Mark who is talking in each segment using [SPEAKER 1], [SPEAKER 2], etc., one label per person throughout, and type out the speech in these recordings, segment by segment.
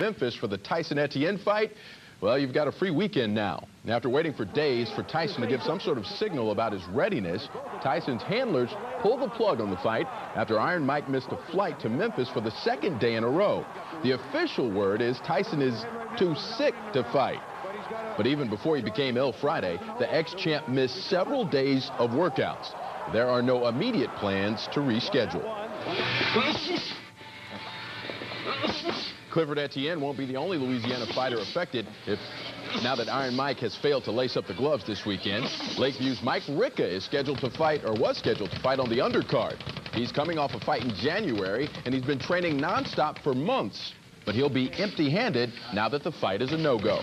[SPEAKER 1] Memphis for the Tyson Etienne fight. Well, you've got a free weekend now. After waiting for days for Tyson to give some sort of signal about his readiness, Tyson's handlers pulled the plug on the fight after Iron Mike missed a flight to Memphis for the second day in a row. The official word is Tyson is too sick to fight. But even before he became ill Friday, the ex-champ missed several days of workouts. There are no immediate plans to reschedule. Clifford Etienne won't be the only Louisiana fighter affected now that Iron Mike has failed to lace up the gloves this weekend. Lakeview's Mike Ricca is scheduled to fight, or was scheduled to fight, on the undercard. He's coming off a fight in January, and he's been training nonstop for months. But he'll be empty-handed now that the fight is a no-go.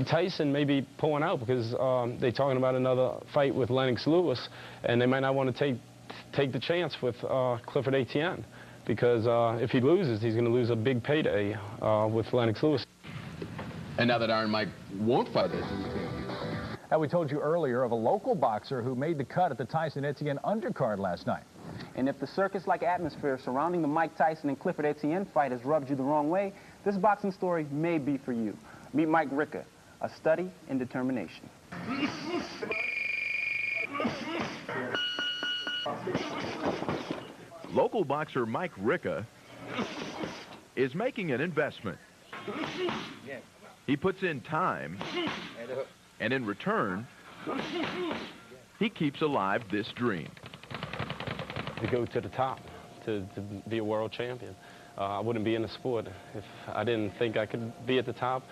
[SPEAKER 2] Tyson may be pulling out because they're talking about another fight with Lennox Lewis, and they might not want to take the chance with Clifford Etienne, because if he loses, he's going to lose a big payday with Lennox Lewis.
[SPEAKER 1] And now that Iron Mike won't fight it.
[SPEAKER 3] Now, we told you earlier of a local boxer who made the cut at the Tyson Etienne undercard last night.
[SPEAKER 4] And if the circus-like atmosphere surrounding the Mike Tyson and Clifford Etienne fight has rubbed you the wrong way, this boxing story may be for you. Meet Mike Ricca, a study in determination.
[SPEAKER 5] Local boxer Mike Ricca is making an investment. He puts in time, and in return, he keeps alive this dream.
[SPEAKER 2] To go to the top, to be a world champion. I wouldn't be in the sport if I didn't think I could be at the top,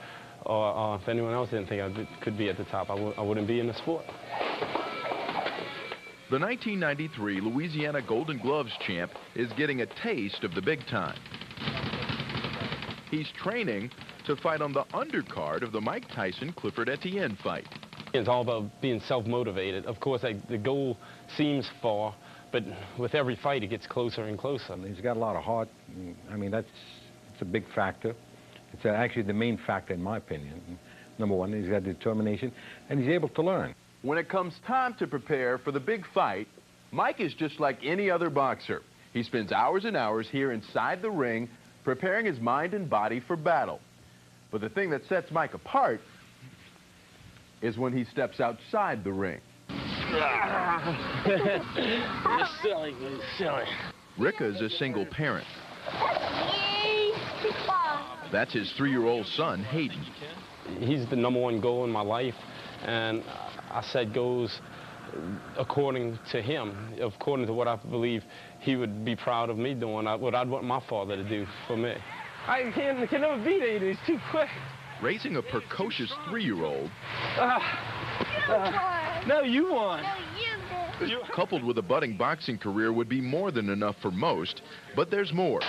[SPEAKER 2] or if anyone else didn't think I could be at the top. I wouldn't be in the sport.
[SPEAKER 5] The 1993 Louisiana Golden Gloves champ is getting a taste of the big time. He's training to fight on the undercard of the Mike Tyson-Clifford Etienne fight.
[SPEAKER 2] It's all about being self-motivated. Of course, the goal seems far, but with every fight, it gets closer and closer.
[SPEAKER 6] He's got a lot of heart. I mean, it's a big factor. It's actually the main factor, in my opinion. Number one, he's got determination, and he's able to learn.
[SPEAKER 1] When it comes time to prepare for the big fight, Mike is just like any other boxer. He spends hours and hours here inside the ring, preparing his mind and body for battle. But the thing that sets Mike apart is when he steps outside the ring.
[SPEAKER 2] You're silly, you're silly.
[SPEAKER 5] Ricca's a single parent. That's his 3-year-old son, Hayden.
[SPEAKER 2] He's the #1 goal in my life, and I set goals according to him, according to what I believe he would be proud of me doing, what I'd want my father to do for me. I can never beat Hayden, he's too quick.
[SPEAKER 5] Raising a precocious 3-year-old.
[SPEAKER 2] No, you won.
[SPEAKER 7] No, you
[SPEAKER 5] Coupled with a budding boxing career would be more than enough for most, but there's more.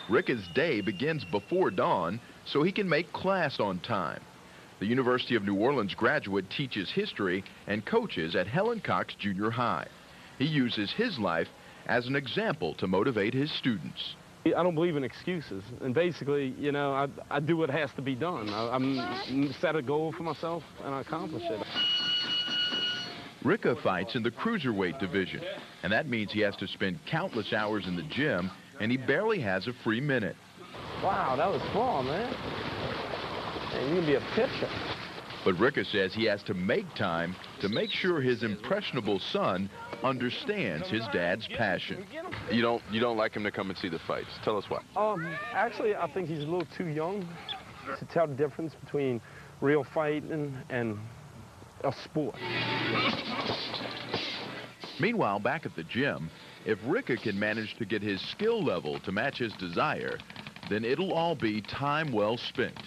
[SPEAKER 5] Ricca's day begins before dawn so he can make class on time. The University of New Orleans graduate teaches history and coaches at Helen Cox Junior High. He uses his life as an example to motivate his students.
[SPEAKER 2] I don't believe in excuses, and basically, you know, I do what has to be done. I'm set a goal for myself, and I accomplish it.
[SPEAKER 5] Ricca fights in the cruiserweight division, and that means he has to spend countless hours in the gym, and he barely has a free minute.
[SPEAKER 2] Wow, that was fun, man. Man, you can be a pitcher.
[SPEAKER 5] But Ricca says he has to make time to make sure his impressionable son understands his dad's passion.
[SPEAKER 1] You don't like him to come and see the fights. Tell us why.
[SPEAKER 2] Actually, I think he's a little too young to tell the difference between real fighting and a sport.
[SPEAKER 5] Meanwhile, back at the gym, if Ricca can manage to get his skill level to match his desire, then it'll all be time well spent.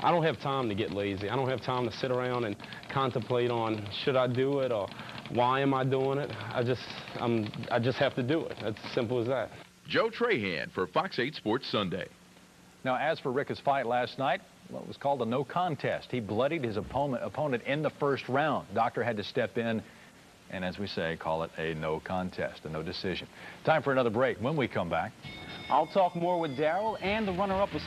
[SPEAKER 2] I don't have time to get lazy. I don't have time to sit around and contemplate on should I do it or why am I doing it. I just have to do it. It's as simple as that.
[SPEAKER 5] Joe Trahan for Fox 8 Sports Sunday.
[SPEAKER 3] Now, as for Ricca's fight last night, well, it was called a no contest. He bloodied his opponent in the first round. Doctor had to step in and, as we say, call it a no contest, a no decision. Time for another break. When we come back,
[SPEAKER 4] I'll talk more with Darryl and the runner-up was